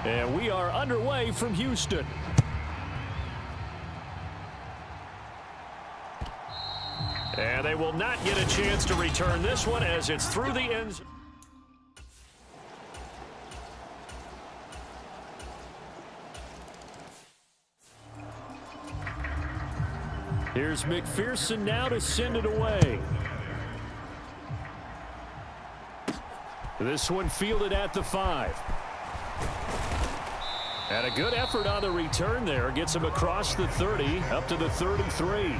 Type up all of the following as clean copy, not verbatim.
And we are underway from Houston. And they will not get a chance to return this one as it's through the end zone. Here's McPherson now to send it away. This one fielded at the 5. And a good effort on the return there. Gets him across the 30, up to the 33.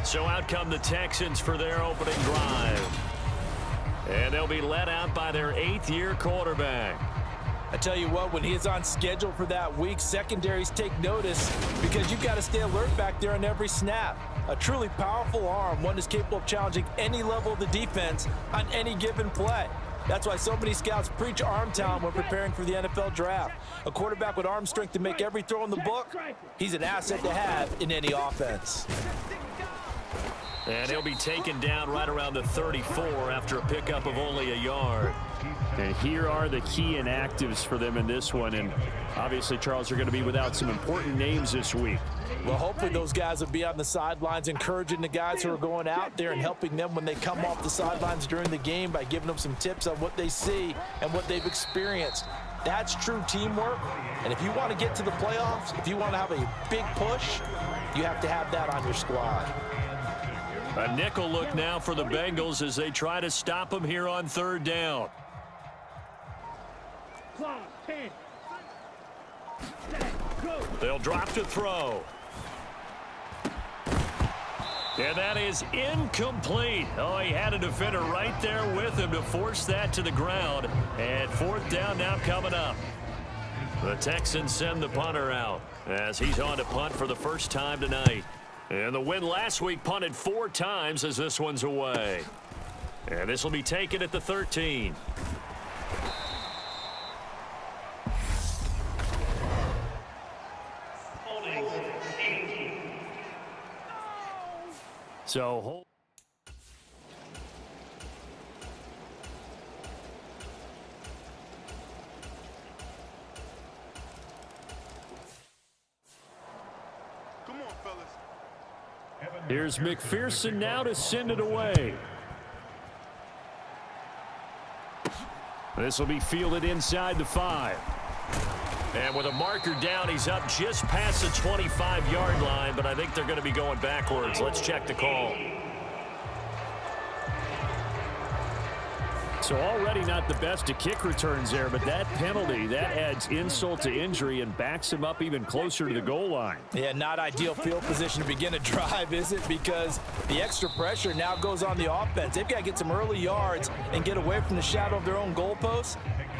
So out come the Texans for their opening drive. And they'll be led out by their 8th-year quarterback. I tell you what, when he is on schedule for that week, secondaries take notice because you've got to stay alert back there on every snap. A truly powerful arm, one is capable of challenging any level of the defense on any given play. That's why so many scouts preach arm talent when preparing for the NFL draft. A quarterback with arm strength to make every throw in the book, he's an asset to have in any offense. And he'll be taken down right around the 34 after a pickup of only a yard. And here are the key inactives for them in this one. And obviously, Charles, are going to be without some important names this week. Well, hopefully those guys will be on the sidelines encouraging the guys who are going out there and helping them when they come off the sidelines during the game by giving them some tips on what they see and what they've experienced. That's true teamwork. And if you want to get to the playoffs, if you want to have a big push, you have to have that on your squad. A nickel look now for the Bengals as they try to stop him here on 3rd down. They'll drop to throw. And that is incomplete. Oh, he had a defender right there with him to force that to the ground. And 4th down now coming up. The Texans send the punter out as he's on to punt for the first time tonight. And the win last week punted 4 times as this one's away. And this will be taken at the 13. So come on, fellas. Here's McPherson now to send it away. This will be fielded inside the 5. And with a marker down, he's up just past the 25-yard line, but I think they're going to be going backwards. Let's check the call. So already not the best of kick returns there, but that penalty, that adds insult to injury and backs him up even closer to the goal line. Yeah, not ideal field position to begin a drive, is it? Because the extra pressure now goes on the offense. They've got to get some early yards and get away from the shadow of their own goalposts.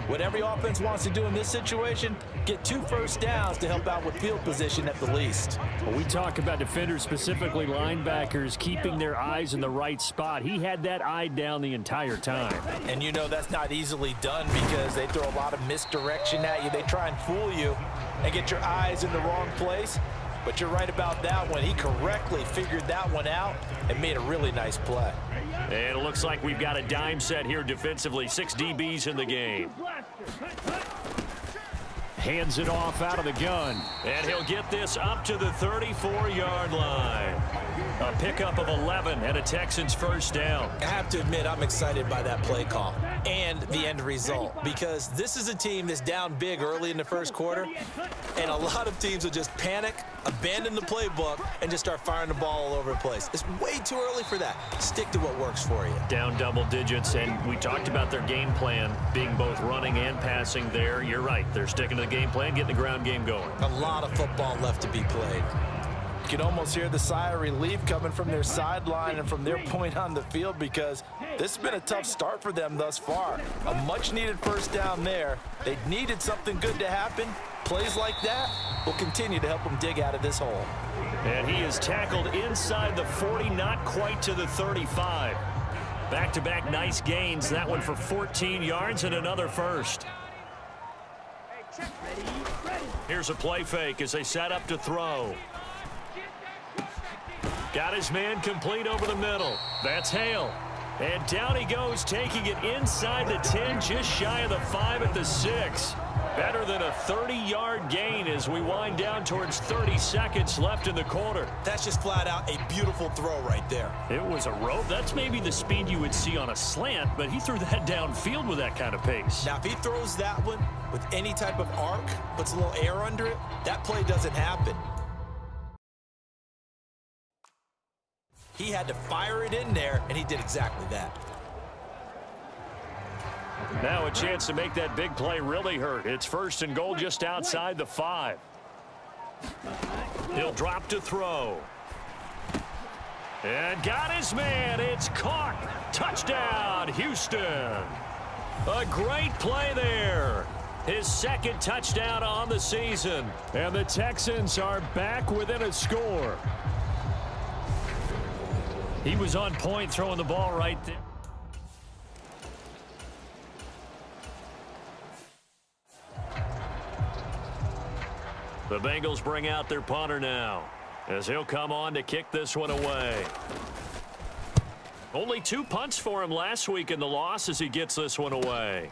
What every offense wants to do in this situation, get 2 first downs to help out with field position at the least. Well, we talk about defenders, specifically linebackers, keeping their eyes in the right spot. He had that eye down the entire time. And you know that's not easily done because they throw a lot of misdirection at you. They try and fool you and get your eyes in the wrong place. But you're right about that one. He correctly figured that one out and made a really nice play. And it looks like we've got a dime set here defensively. 6 DBs in the game. Hands it off out of the gun. And he'll get this up to the 34-yard line. A pickup of 11 and a Texans first down. I have to admit, I'm excited by that play call and the end result because this is a team that's down big early in the first quarter, and a lot of teams will just panic, abandon the playbook, and just start firing the ball all over the place. It's way too early for that. Stick to what works for you. Down double digits, and we talked about their game plan being both running and passing there. You're right. They're sticking to the game plan, getting the ground game going. A lot of football left to be played. You can almost hear the sigh of relief coming from their sideline and from their point on the field because this has been a tough start for them thus far. A much-needed first down there. They needed something good to happen. Plays like that will continue to help them dig out of this hole. And he is tackled inside the 40, not quite to the 35. Back-to-back nice gains. That one for 14 yards and another first. Here's a play fake as they set up to throw. Got his man complete over the middle. That's Hale. And down he goes, taking it inside the 10, just shy of the 5 at the 6. Better than a 30-yard gain as we wind down towards 30 seconds left in the quarter. That's just flat out a beautiful throw right there. It was a rope. That's maybe the speed you would see on a slant, but he threw that downfield with that kind of pace. Now, if he throws that one with any type of arc, puts a little air under it, that play doesn't happen. He had to fire it in there, and he did exactly that. Now a chance to make that big play really hurt. It's 1st and goal just outside the 5. He'll drop to throw. And got his man. It's caught. Touchdown, Houston. A great play there. His 2nd touchdown on the season. And the Texans are back within a score. He was on point throwing the ball right there. The Bengals bring out their punter now as he'll come on to kick this one away. Only 2 punts for him last week in the loss as he gets this one away.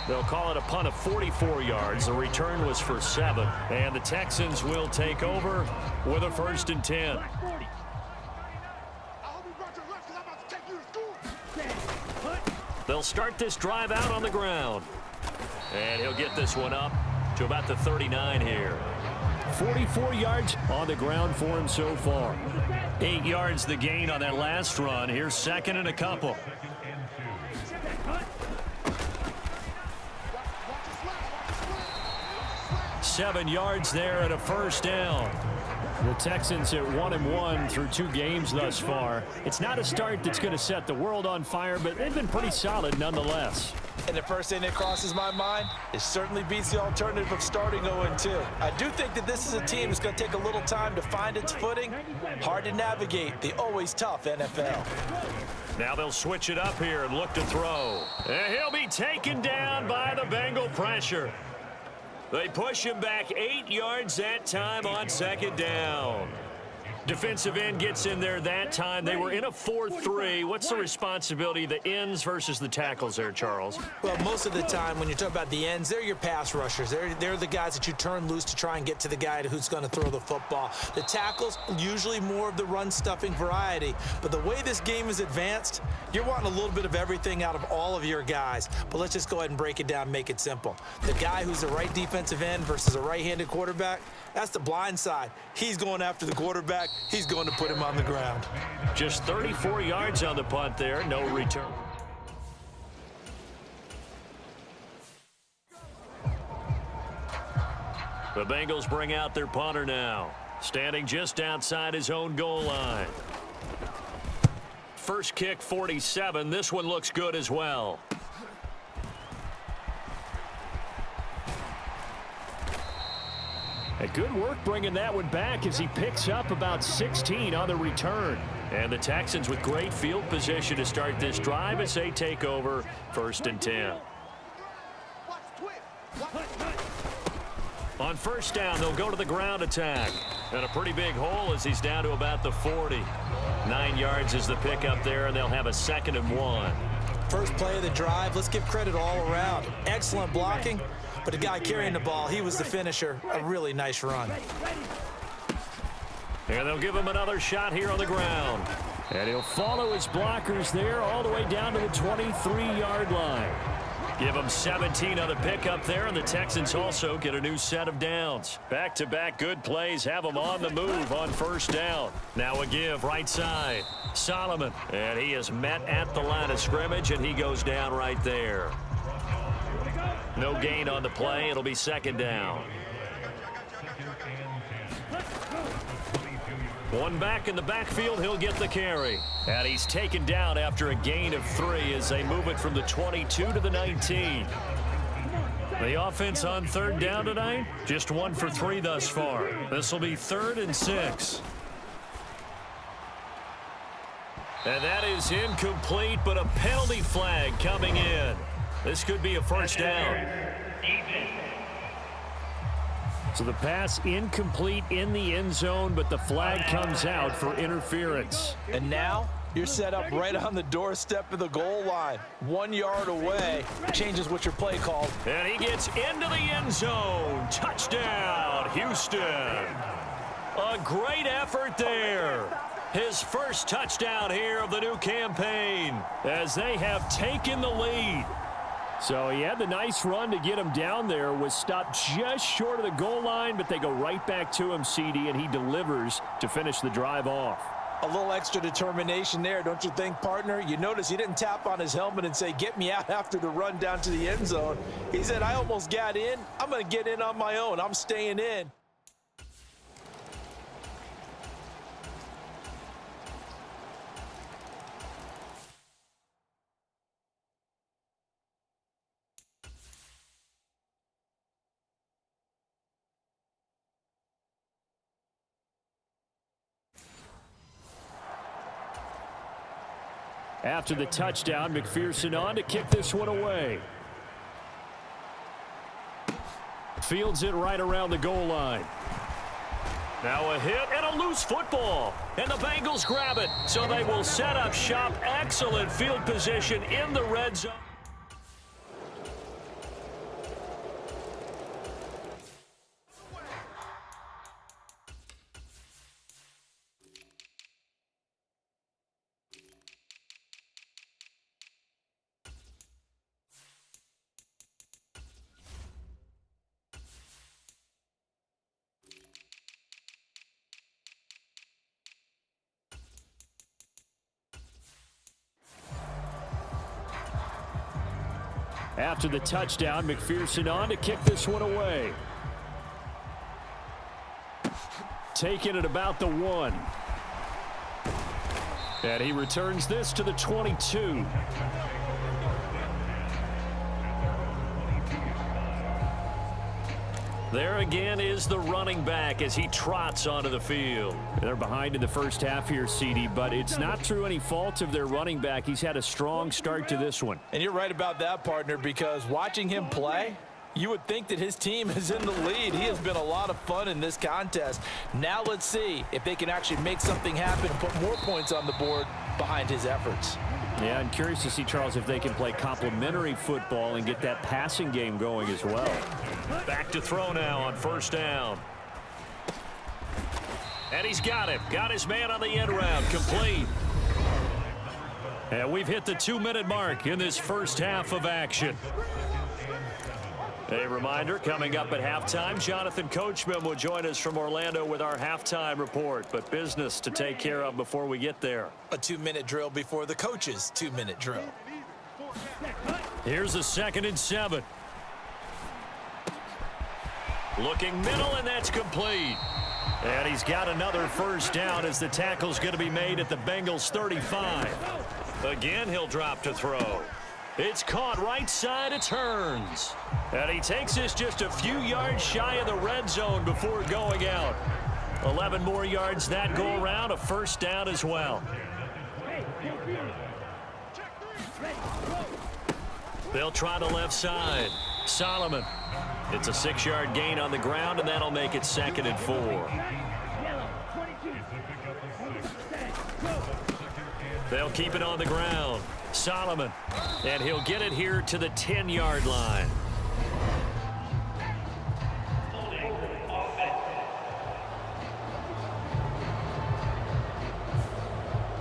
They'll call it a punt of 44 yards. The return was for 7. And the Texans will take over with a 1st and 10. They'll start this drive out on the ground. And he'll get this one up to about the 39 here. 44 yards on the ground for him so far. 8 yards the gain on that last run. Here's 2nd and a couple. Seven yards there and a 1st down. The Texans at 1-1 through 2 games thus far. It's not a start that's going to set the world on fire, but they've been pretty solid nonetheless. And the first thing that crosses my mind, it certainly beats the alternative of starting 0-2. I do think that this is a team that's going to take a little time to find its footing. Hard to navigate the always tough NFL. Now they'll switch it up here and look to throw. And he'll be taken down by the Bengal pressure. They push him back 8 yards that time on 2nd down. Defensive end gets in there that time. They were in a 4-3. What's the responsibility of the ends versus the tackles there, Charles? Well, most of the time when you talk about the ends, they're your pass rushers. They're the guys that you turn loose to try and get to the guy who's going to throw the football. The tackles, usually more of the run-stuffing variety. But the way this game is advanced, you're wanting a little bit of everything out of all of your guys. But let's just go ahead and break it down and make it simple. The guy who's the right defensive end versus a right-handed quarterback, that's the blind side. He's going after the quarterback. He's going to put him on the ground. Just 34 yards on the punt there. No return. The Bengals bring out their punter now. Standing just outside his own goal line. First kick, 47. This one looks good as well. A good work bringing that one back as he picks up about 16 on the return. And the Texans with great field position to start this drive as they take over 1st and 10. On 1st down, they'll go to the ground attack. And a pretty big hole as he's down to about the 40. 9 yards is the pickup there, and they'll have a 2nd and 1. First play of the drive, let's give credit all around. Excellent blocking. But the guy carrying the ball, he was the finisher. A really nice run. And they'll give him another shot here on the ground. And he'll follow his blockers there all the way down to the 23-yard line. Give him 17 on the pickup there, and the Texans also get a new set of downs. Back-to-back good plays have them on the move on 1st down. Now a give right side. Solomon, and he is met at the line of scrimmage, and he goes down right there. No gain on the play. It'll be 2nd down. One back in the backfield. He'll get the carry. And he's taken down after a gain of 3 as they move it from the 22 to the 19. The offense on 3rd down tonight, just 1 for 3 thus far. This will be 3rd and 6. And that is incomplete, but a penalty flag coming in. This could be a 1st down. So the pass incomplete in the end zone, but the flag comes out for interference. And now you're set up right on the doorstep of the goal line. 1 yard away. Changes what your play called. And he gets into the end zone. Touchdown, Houston. A great effort there. His first touchdown here of the new campaign as they have taken the lead. So he had the nice run to get him down there, was stopped just short of the goal line, but they go right back to him, CD, and he delivers to finish the drive off. A little extra determination there, don't you think, partner? You notice he didn't tap on his helmet and say, get me out after the run down to the end zone. He said, I almost got in. I'm going to get in on my own. I'm staying in. After the touchdown, McPherson on to kick this one away. Fields it right around the goal line. Now a hit and a loose football. And the Bengals grab it. So they will set up shop. Excellent field position in the red zone. After the touchdown, McPherson on to kick this one away. Taking it about the 1. And he returns this to the 22. There again is the running back as he trots onto the field. They're behind in the first half here, CD, but it's not through any fault of their running back. He's had a strong start to this one. And you're right about that, partner, because watching him play, you would think that his team is in the lead. He has been a lot of fun in this contest. Now let's see if they can actually make something happen and put more points on the board behind his efforts. Yeah, I'm curious to see, Charles, if they can play complementary football and get that passing game going as well. Back to throw now on first down. And he's got him. Got his man on the end round. Complete. And we've hit the 2-minute mark in this first half of action. A reminder, coming up at halftime, Jonathan Coachman will join us from Orlando with our halftime report, but business to take care of before we get there. A 2-minute drill before the coach's 2-minute drill. Here's a 2nd and 7. Looking middle, and that's complete. And he's got another first down as the tackle's going to be made at the Bengals 35. Again, he'll drop to throw. It's caught right side, it turns. And he takes this just a few yards shy of the red zone before going out. 11 more yards that go around, a first down as well. They'll try the left side. Solomon. It's a 6-yard gain on the ground, and that'll make it 2nd and 4. They'll keep it on the ground. Solomon. And he'll get it here to the 10-yard line.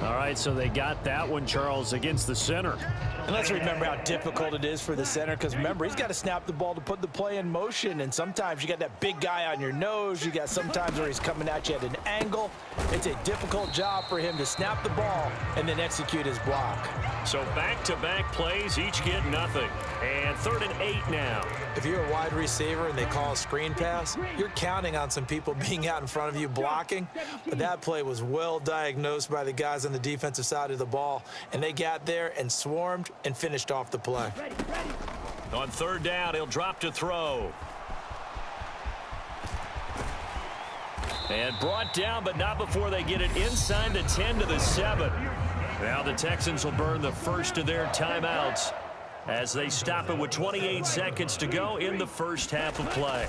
All right, so they got that one, Charles, against the center. And let's remember how difficult it is for the center, because remember, he's got to snap the ball to put the play in motion, and sometimes you got that big guy on your nose. You got sometimes where he's coming at you at an angle. It's a difficult job for him to snap the ball and then execute his block. So back-to-back plays, each get nothing. And 3rd and 8 now. If you're a wide receiver and they call a screen pass, you're counting on some people being out in front of you blocking. But that play was well diagnosed by the guys on the defensive side of the ball, and they got there and swarmed and finished off the play. On 3rd down, he'll drop to throw. And brought down, but not before they get it inside the 10 to the 7. Now the Texans will burn the first of their timeouts as they stop it with 28 seconds to go in the first half of play.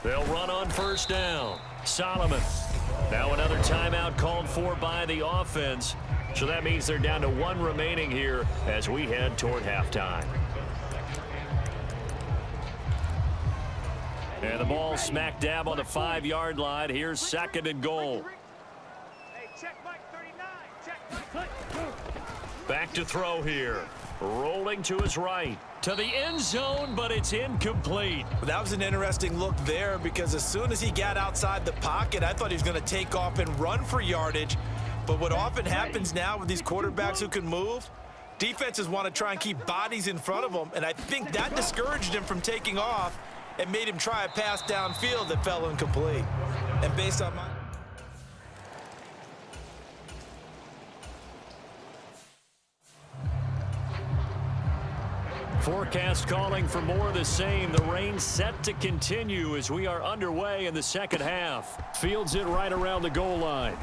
They'll run on first down. Solomon. Now another timeout called for by the offense. So that means they're down to one remaining here as we head toward halftime. And the ball smack dab on the 5-yard line. Here's 2nd and goal. Back to throw here. Rolling to his right. To the end zone, but it's incomplete. That was an interesting look there because as soon as he got outside the pocket, I thought he was going to take off and run for yardage. But what often happens now with these quarterbacks who can move, defenses want to try and keep bodies in front of them, and I think that discouraged him from taking off and made him try a pass downfield that fell incomplete. And based on my... Forecast calling for more of the same. The rain set to continue as we are underway in the second half. Fields it right around the goal line.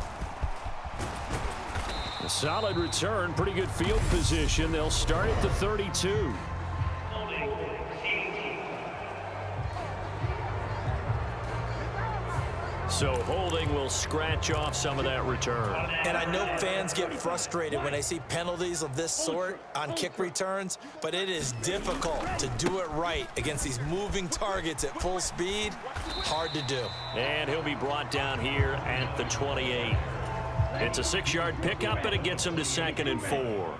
A solid return, pretty good field position. They'll start at the 32. So holding will scratch off some of that return. And I know fans get frustrated when they see penalties of this sort on kick returns, but it is difficult to do it right against these moving targets at full speed. Hard to do. And he'll be brought down here at the 28. It's a 6-yard pickup, and it gets him to 2nd and 4.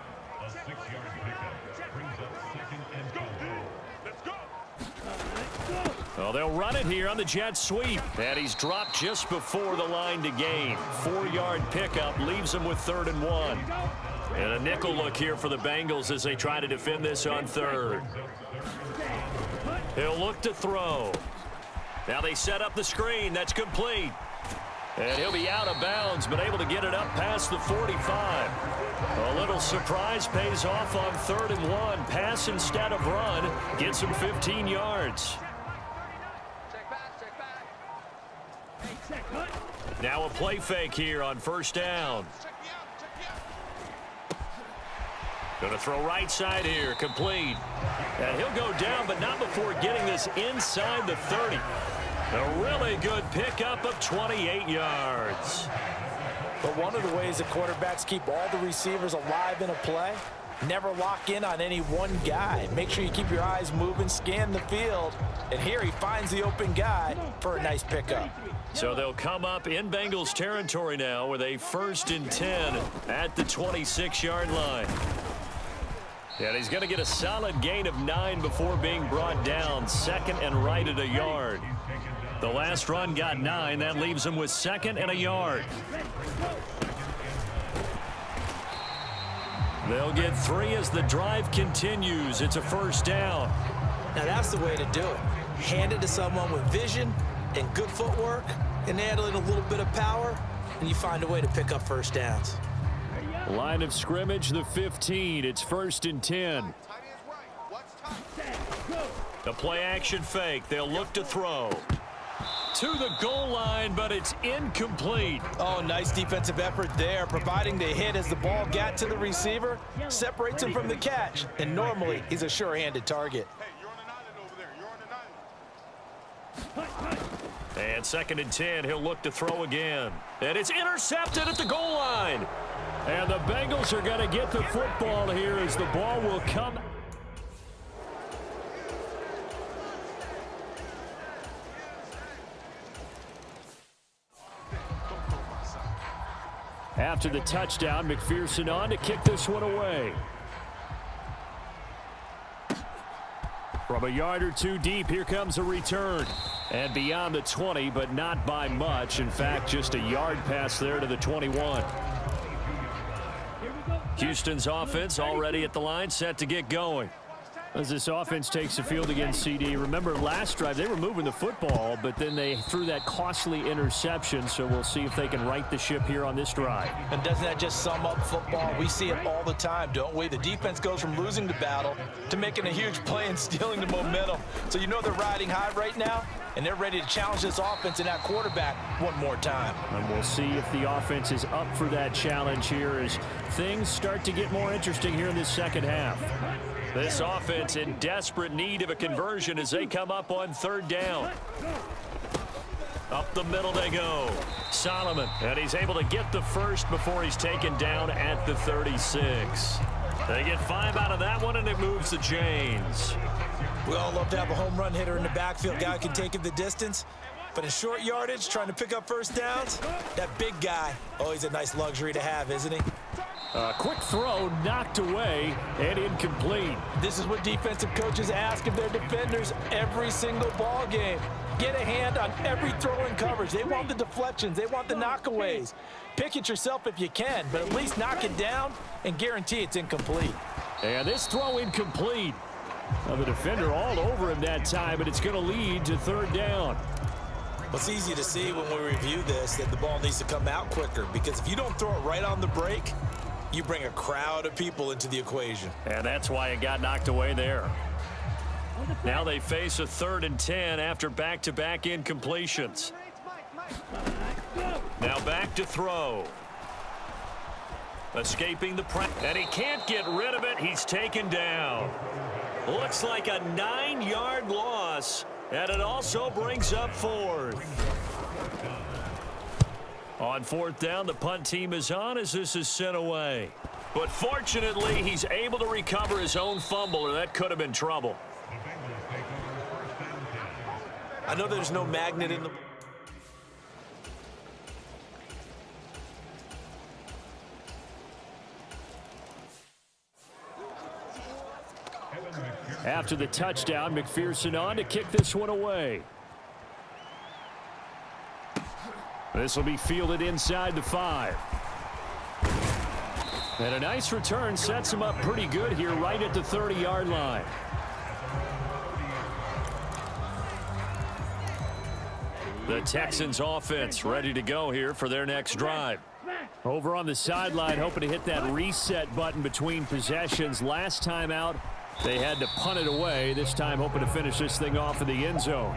Well, they'll run it here on the jet sweep. And he's dropped just before the line to gain. 4-yard pickup leaves him with 3rd and 1. And a nickel look here for the Bengals as they try to defend this on 3rd. He'll look to throw. Now they set up the screen. That's complete. And he'll be out of bounds, but able to get it up past the 45. A little surprise pays off on 3rd and 1. Pass instead of run. Gets him 15 yards. Now a play fake here on 1st down. Going to throw right side here, complete. And he'll go down, but not before getting this inside the 30. A really good pickup of 28 yards. But one of the ways that quarterbacks keep all the receivers alive in a play, never lock in on any one guy. Make sure you keep your eyes moving, scan the field. And here he finds the open guy for a nice pickup. So they'll come up in Bengals territory now with a 1st and 10 at the 26-yard line. And he's going to get a solid gain of 9 before being brought down. 2nd and right at a yard. The last run got 9. That leaves him with 2nd and a yard. They'll get 3 as the drive continues. It's a 1st down. Now that's the way to do it. Hand it to someone with vision and good footwork, and add in a little bit of power, and you find a way to pick up 1st downs. Line of scrimmage, the 15. It's 1st and 10. The play action fake. They'll look to throw. To the goal line, but it's incomplete. Oh, nice defensive effort there, providing the hit as the ball got to the receiver, separates him from the catch, and normally he's a sure-handed target. And 2nd and 10, he'll look to throw again. And it's intercepted at the goal line. And the Bengals are going to get the football here as the ball will come. After the touchdown, McPherson on to kick this one away. From a yard or two deep, here comes a return. And beyond the 20, but not by much. In fact, just a yard pass there to the 21. Houston's offense already at the line, set to get going. As this offense takes the field against CD, remember last drive they were moving the football, but then they threw that costly interception, so we'll see if they can right the ship here on this drive. And doesn't that just sum up football? We see it all the time, don't we? The defense goes from losing the battle to making a huge play and stealing the momentum. So you know they're riding high right now, and they're ready to challenge this offense and that quarterback one more time. And we'll see if the offense is up for that challenge here as things start to get more interesting here in this second half. This offense in desperate need of a conversion as they come up on 3rd down. Up the middle they go. Solomon, and he's able to get the first before he's taken down at the 36. They get 5 out of that one, and it moves the chains. We all love to have a home run hitter in the backfield. Guy who can take it the distance. But in short yardage, trying to pick up first downs, that big guy, oh, he's a nice luxury to have, isn't he? A quick throw knocked away and incomplete. This is what defensive coaches ask of their defenders every single ball game. Get a hand on every throw in coverage. They want the deflections. They want the knockaways. Pick it yourself if you can, but at least knock it down and guarantee it's incomplete. And this throw incomplete. Well, the defender all over him that time, but it's going to lead to third down. Well, it's easy to see when we review this that the ball needs to come out quicker, because if you don't throw it right on the break, you bring a crowd of people into the equation. And that's why it got knocked away there. Now they face a 3rd and 10 after back-to-back incompletions. Now back to throw. Escaping the press, and he can't get rid of it. He's taken down. Looks like a 9-yard loss, and it also brings up 4th. On 4th down, the punt team is on as this is sent away. But fortunately, he's able to recover his own fumble, or that could have been trouble. I know there's no magnet in the... After the touchdown, McPherson on to kick this one away. This will be fielded inside the 5. And a nice return sets him up pretty good here right at the 30-yard line. The Texans offense ready to go here for their next drive. Over on the sideline, hoping to hit that reset button between possessions. Last time out, they had to punt it away. This time hoping to finish this thing off in the end zone.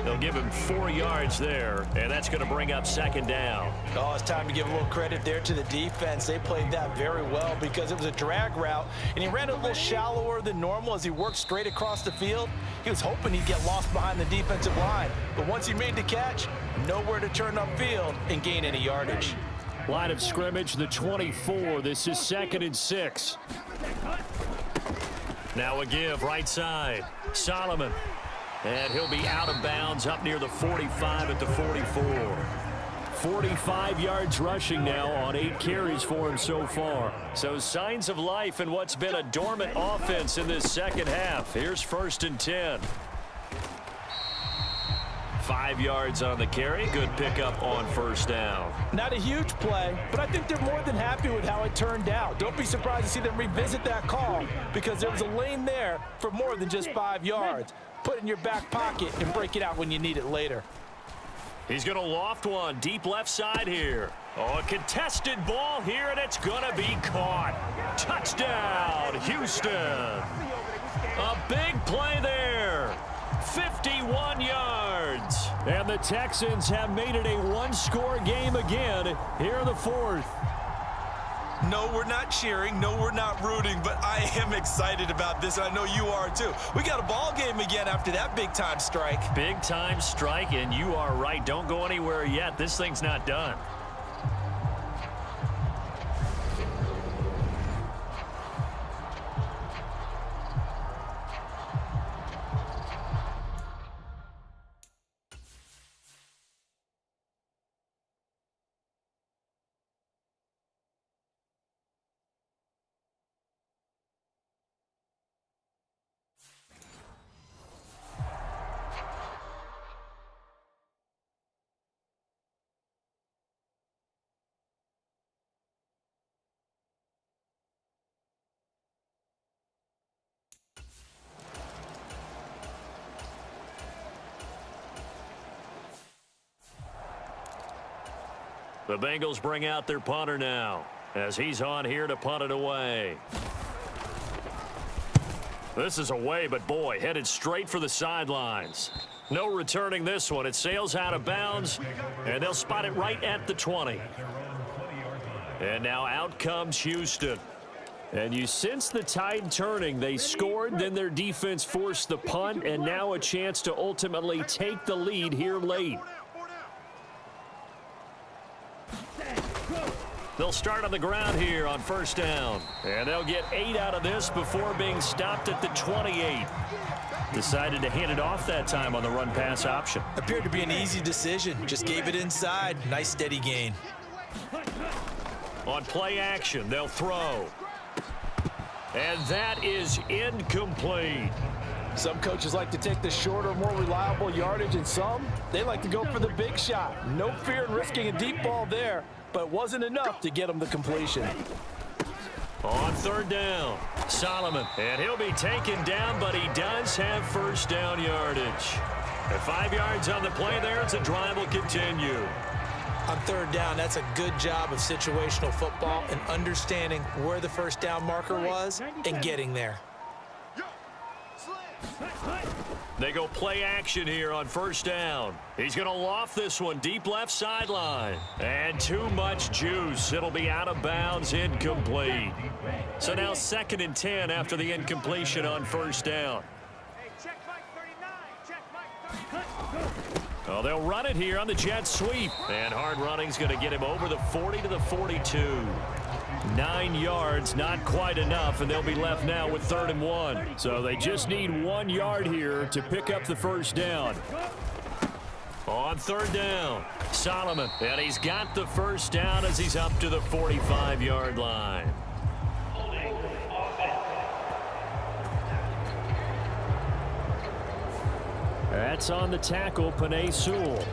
They'll give him 4 yards there, and that's going to bring up 2nd down. Oh, it's time to give a little credit there to the defense. They played that very well because it was a drag route, and he ran a little shallower than normal as he worked straight across the field. He was hoping he'd get lost behind the defensive line, but once he made the catch, nowhere to turn upfield and gain any yardage. Line of scrimmage, the 24. This is 2nd and 6. Now a give right side. Solomon. And he'll be out of bounds up near the 45 at the 44. 45 yards rushing now on 8 carries for him so far. So signs of life in what's been a dormant offense in this second half. Here's 1st and 10. 5 yards on the carry. Good pickup on 1st down. Not a huge play, but I think they're more than happy with how it turned out. Don't be surprised to see them revisit that call because there was a lane there for more than just 5 yards. Put it in your back pocket and break it out when you need it later. He's going to loft one deep left side here. Oh, a contested ball here, and it's going to be caught. Touchdown, Houston. A big play there. 51 yards. And the Texans have made it a one-score game again here in the 4th. No, we're not cheering. No, we're not rooting, but I am excited about this. I know you are too. We got a ball game again after that big-time strike. Big-time strike, and you are right. Don't go anywhere yet. This thing's not done. The Bengals bring out their punter now as he's on here to punt it away. This is away, but boy, headed straight for the sidelines. No returning this one. It sails out of bounds, and they'll spot it right at the 20. And now out comes Houston. And you sense the tide turning. They scored, then their defense forced the punt, and now a chance to ultimately take the lead here late. They'll start on the ground here on first down. And they'll get 8 out of this before being stopped at the 28. Decided to hand it off that time on the run-pass option. Appeared to be an easy decision. Just gave it inside. Nice steady gain. On play action, they'll throw. And that is incomplete. Some coaches like to take the shorter, more reliable yardage, and some, they like to go for the big shot. No fear in risking a deep ball there, but it wasn't enough to get them the completion. On third down, Solomon, and he'll be taken down, but he does have first down yardage. At 5 yards on the play there, it's a drive will continue. On third down, that's a good job of situational football and understanding where the first down marker was and getting there. They go play action here on first down. He's going to loft this one deep left sideline. And too much juice. It'll be out of bounds, incomplete. So now 2nd and 10 after the incompletion on first down. Oh, they'll run it here on the jet sweep. And hard running's going to get him over the 40 to the 42. 9 yards, not quite enough, and they'll be left now with 3rd and 1. So they just need 1 yard here to pick up the first down. On third down, Solomon, and he's got the first down as he's up to the 45-yard line. That's on the tackle, Penei Sewell.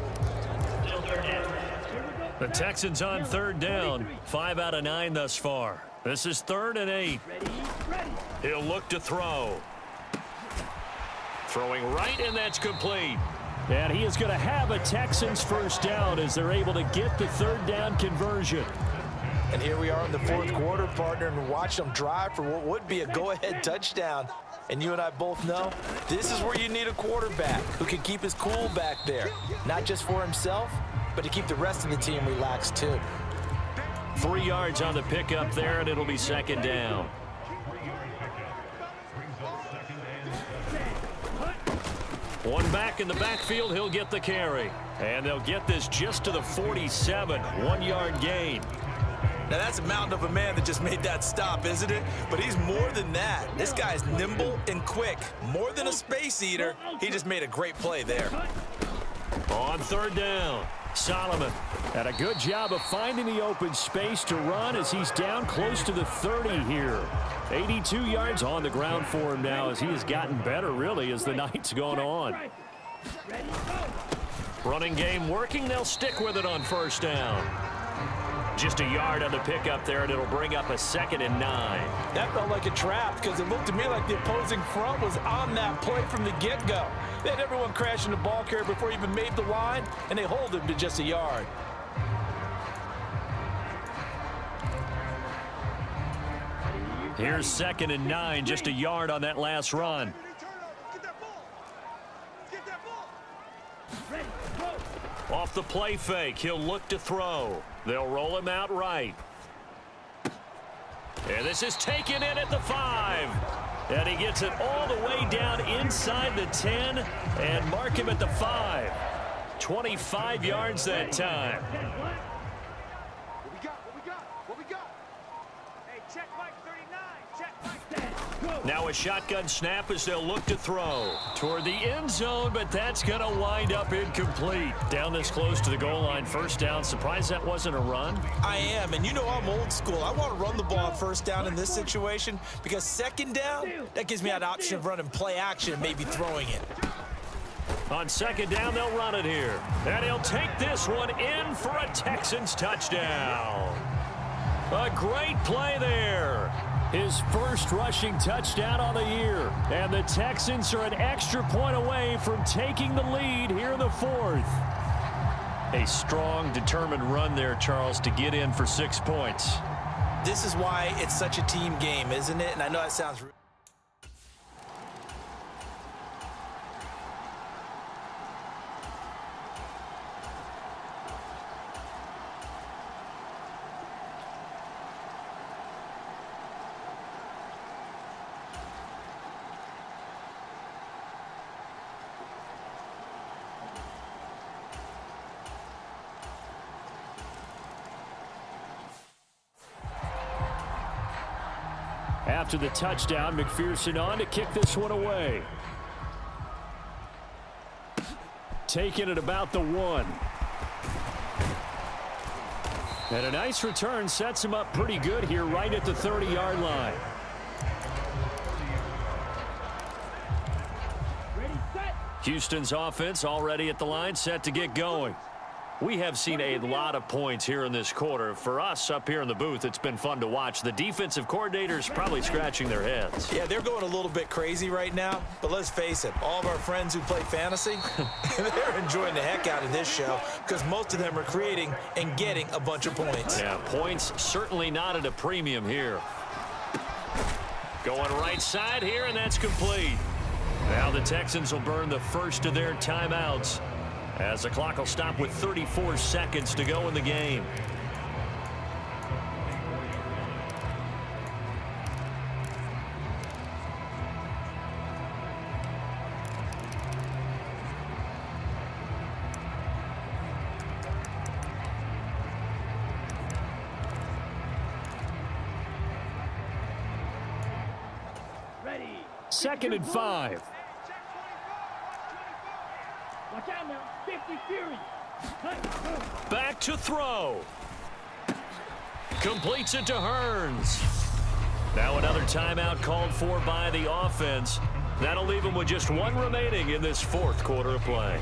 The Texans on third down, 5 out of 9 thus far. This is 3rd and 8. He'll look to throw. Throwing right, and that's complete. And he is going to have a Texans first down as they're able to get the 3rd down conversion. And here we are in the 4th quarter, partner, and watch them drive for what would be a go-ahead touchdown. And you and I both know this is where you need a quarterback who can keep his cool back there, not just for himself, but to keep the rest of the team relaxed too. 3 yards on the pickup there, and it'll be 2nd down. One back in the backfield, he'll get the carry. And they'll get this just to the 47, 1 yard gain. Now that's a mountain of a man that just made that stop, isn't it? But he's more than that. This guy's nimble and quick. More than a space eater, he just made a great play there. On third down, Solomon had a good job of finding the open space to run as he's down close to the 30 here. 82 yards on the ground for him now as he has gotten better, really, as the night's gone on. Running game working. They'll stick with it on first down. Just a yard on the pickup there, and it'll bring up a 2nd and 9. That felt like a trap because it looked to me like the opposing front was on that play from the get-go. They had everyone crashing the ball carrier before he even made the line, and they hold him to just a yard. Here's 2nd and 9, just a yard on that last run. Off the play fake, he'll look to throw. They'll roll him out right. And this is taken in at the 5. And he gets it all the way down inside the 10 and mark him at the 5. 25 yards that time. Now a shotgun snap as they'll look to throw toward the end zone, but that's going to wind up incomplete. Down this close to the goal line, first down. Surprised that wasn't a run? I am, and you know I'm old school. I want to run the ball on first down in this situation because 2nd down, that gives me an option of running play action and maybe throwing it. On 2nd down, they'll run it here. And he'll take this one in for a Texans touchdown. A great play there. His first rushing touchdown on the year. And the Texans are an extra point away from taking the lead here in the 4th. A strong, determined run there, Charles, to get in for 6 points. This is why it's such a team game, isn't it? And I know that sounds... after the touchdown. McPherson on to kick this one away. Taking it about the 1. And a nice return sets him up pretty good here right at the 30-yard line. Houston's offense already at the line, set to get going. We have seen a lot of points here in this quarter. For us up here in the booth, it's been fun to watch. The defensive coordinators probably scratching their heads. Yeah, they're going a little bit crazy right now, but let's face it, all of our friends who play fantasy, they're enjoying the heck out of this show because most of them are creating and getting a bunch of points. Yeah, points certainly not at a premium here. Going right side here, and that's complete. Now the Texans will burn the first of their timeouts as the clock will stop with 34 seconds to go in the game. Ready. 2nd and 5. Watch out now. 50 Fury. Back to throw. Completes it to Hearns. Now another timeout called for by the offense. That'll leave them with just 1 remaining in this 4th quarter of play.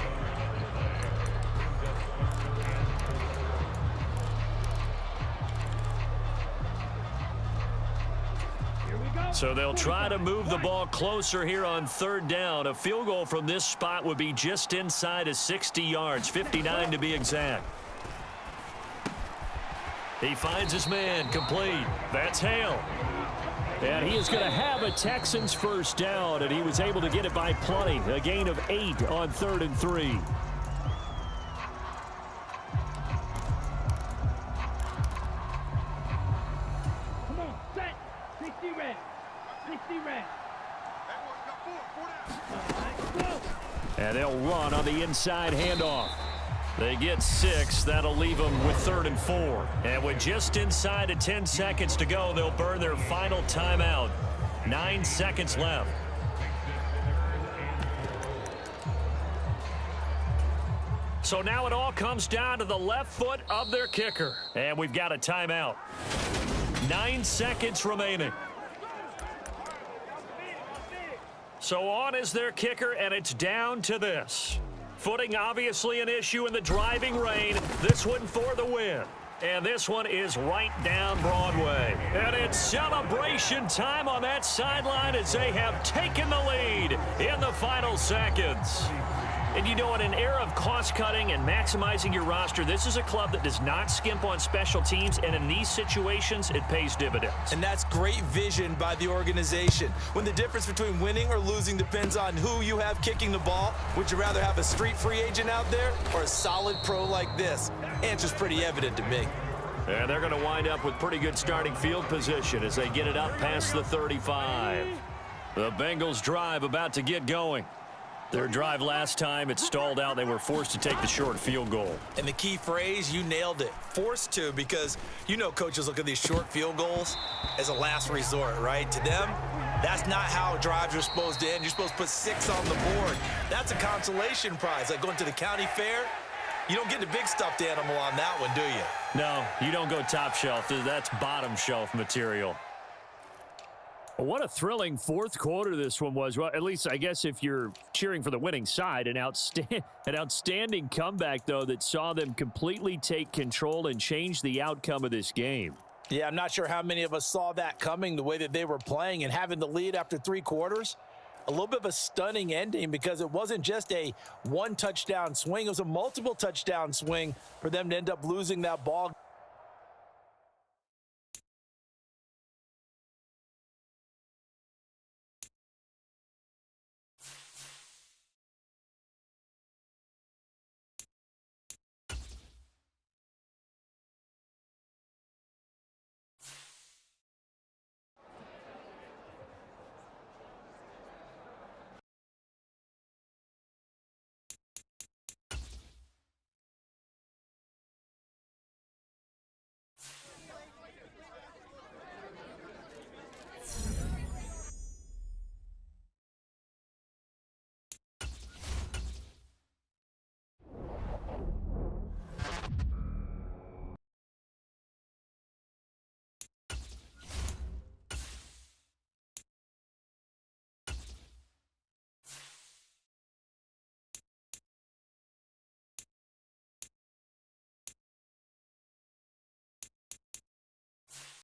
So they'll try to move the ball closer here on 3rd down. A field goal from this spot would be just inside of 60 yards, 59 to be exact. He finds his man, complete. That's Hale. And he is going to have a Texans first down, and he was able to get it by plenty. A gain of 8 on 3rd and 3. Come on, set. 60 red. 60 red. And they'll run on the inside handoff. They get 6. That'll leave them with 3rd and 4. And with just inside of 10 seconds to go, they'll burn their final timeout. 9 seconds left. So now it all comes down to the left foot of their kicker. And we've got a timeout. 9 seconds remaining. So on is their kicker, and it's down to this. Footing obviously an issue in the driving rain. This one for the win. And this one is right down Broadway. And it's celebration time on that sideline as they have taken the lead in the final seconds. And you know, in an era of cost-cutting and maximizing your roster, this is a club that does not skimp on special teams, and in these situations, it pays dividends. And that's great vision by the organization. When the difference between winning or losing depends on who you have kicking the ball, would you rather have a street free agent out there or a solid pro like this? Answer's pretty evident to me. And they're going to wind up with pretty good starting field position as they get it up past the 35. The Bengals drive about to get going. Their drive last time, it stalled out. They were forced to take the short field goal. And the key phrase, you nailed it. Forced to, because you know coaches look at these short field goals as a last resort, right? To them, that's not how drives are supposed to end. You're supposed to put 6 on the board. That's a consolation prize. Like going to the county fair, you don't get the big stuffed animal on that one, do you? No, you don't go top shelf. That's bottom shelf material. What a thrilling 4th quarter this one was. Well, at least I guess if you're cheering for the winning side, an outstanding comeback, though, that saw them completely take control and change the outcome of this game. Yeah, I'm not sure how many of us saw that coming, the way that they were playing and having the lead after 3 quarters. A little bit of a stunning ending because it wasn't just a 1 touchdown swing. It was a multiple touchdown swing for them to end up losing that ball.